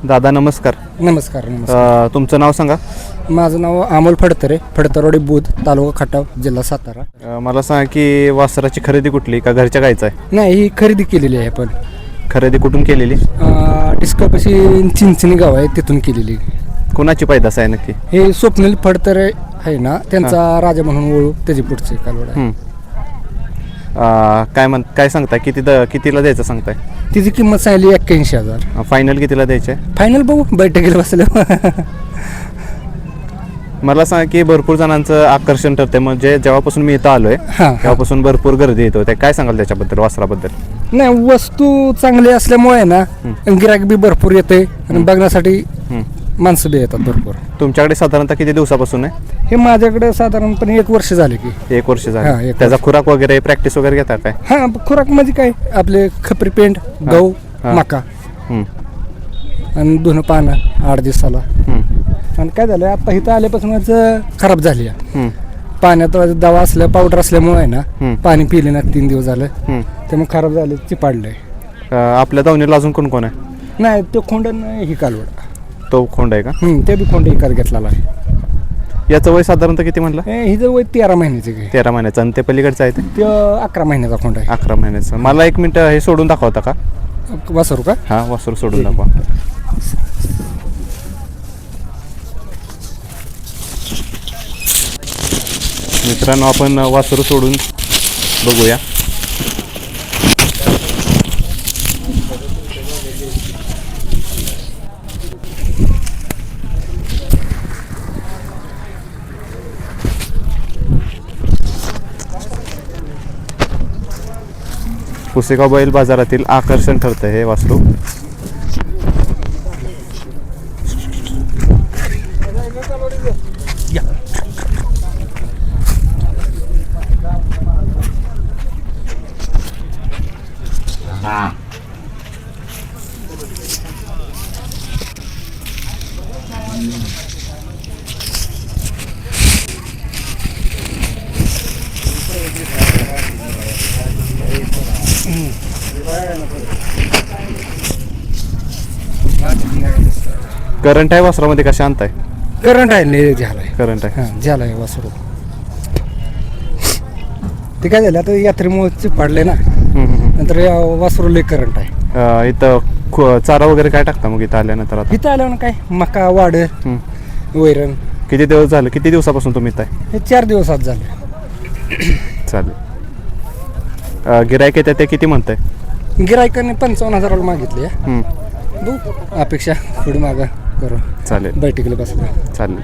दादा नमस्कार. नमस्कार. नमस्कार. तुमचं नाव सांगा. माझं नाव अमोल फडतरे, फडतरवाडी बुध, तालुका खटाव, जिल्हा सातारा. मला सांगा की वासराची खरेदी कुठली का घरच्या गायचं आहे? नाही, ही खरेदी केलेली आहे पण खरेदी कुठून केलेली? डिस्कपाशी चिंचणी गाव आहे तिथून केलेली. कुणाची पैदास आहे नक्की? हे स्वप्नील फडतरे आहे ना, त्यांचा राजा म्हणून ओळख, त्याची पुढचे कालवड आहे. काय सांगताय कितीला द्यायचं सांगताय? तिची किंमत सांगली 81,000. फायनल कितीला द्यायचे? फायनल बघू बैठकीला बसल्या. मला सांगा की भरपूर जणांचं आकर्षण ठरते, म्हणजे जेव्हापासून मी इथं आलोय तेव्हापासून भरपूर गर्दी येतो. ते काय सांगाल त्याच्याबद्दल, वासराबद्दल? नाही, वस्तू चांगली असल्यामुळे ना गिराक बी भरपूर येते आणि बघण्यासाठी माणसं बी येतात भरपूर. तुमच्याकडे साधारणतः किती दिवसापासून आहे हे? माझ्याकडे साधारणपणे 1 वर्ष झाले की. 1 वर्ष हा, झालं. 1 त्याचा खुराक वगैरे प्रॅक्टिस वगैरे घेता काय? हा, खुराक म्हणजे काय आपले खपरी पेंट, गहू, मका आणि धुणं पानं 8 दिवसाला. आणि काय झालं, आता इथं आल्यापासूनच खराब झाली आहे. पाण्यात दवा असल्या पावडर असल्यामुळे आहे ना, पाणी पिले ना 3 दिवस झालं, त्यामुळे खराब झालं, चिपाडलंय. आपल्या दावणीला अजून कोण कोण आहे? नाही, तो खोंड ही कालवड. तो खोंड आहे का? ते बी खोंड एकाच घेतलेला आहे. याचं वय साधारणतः किती म्हणलं? हिचं वय 13 महिन्याचे काय. 13 महिन्याचं. आणि ते पलीकडचं आहे ते 11 महिन्याचा खोंड आहे. 11 महिन्याचं. मला 1 मिनिट हे सोडून दाखवता का? वासरू का? हां, वासरू सोडून दाखवा. मित्रांनो, आपण वासरू सोडून बघूया. पुसेगाव बैल बाजारातील आकर्षण ठरतं हे वासरू. करंट आहे वासरामध्ये का शांत आहे? करंट आहे, झालाय. करंट आहे. हां, झालाय वासरू. ते काय झालं, आता यात्रेमुळे चिपाडले ना, नंतर वासरू लय करंट आहे. इथं चारा वगैरे काय टाकता मग इथं आल्यानंतर? आता इथं आल्यावर काय मका, वाढ, वैरण. किती दिवस झालं, किती दिवसापासून तुम्ही इथं आहे? हे 4 दिवसात झाले. चालेल. गिरायक येते ते किती म्हणताय? गिरायकाने 55,000 मागितले. बघू, अपेक्षा थोडी मागा करू. चालेल. बैठकीला बसल्या. चालेल.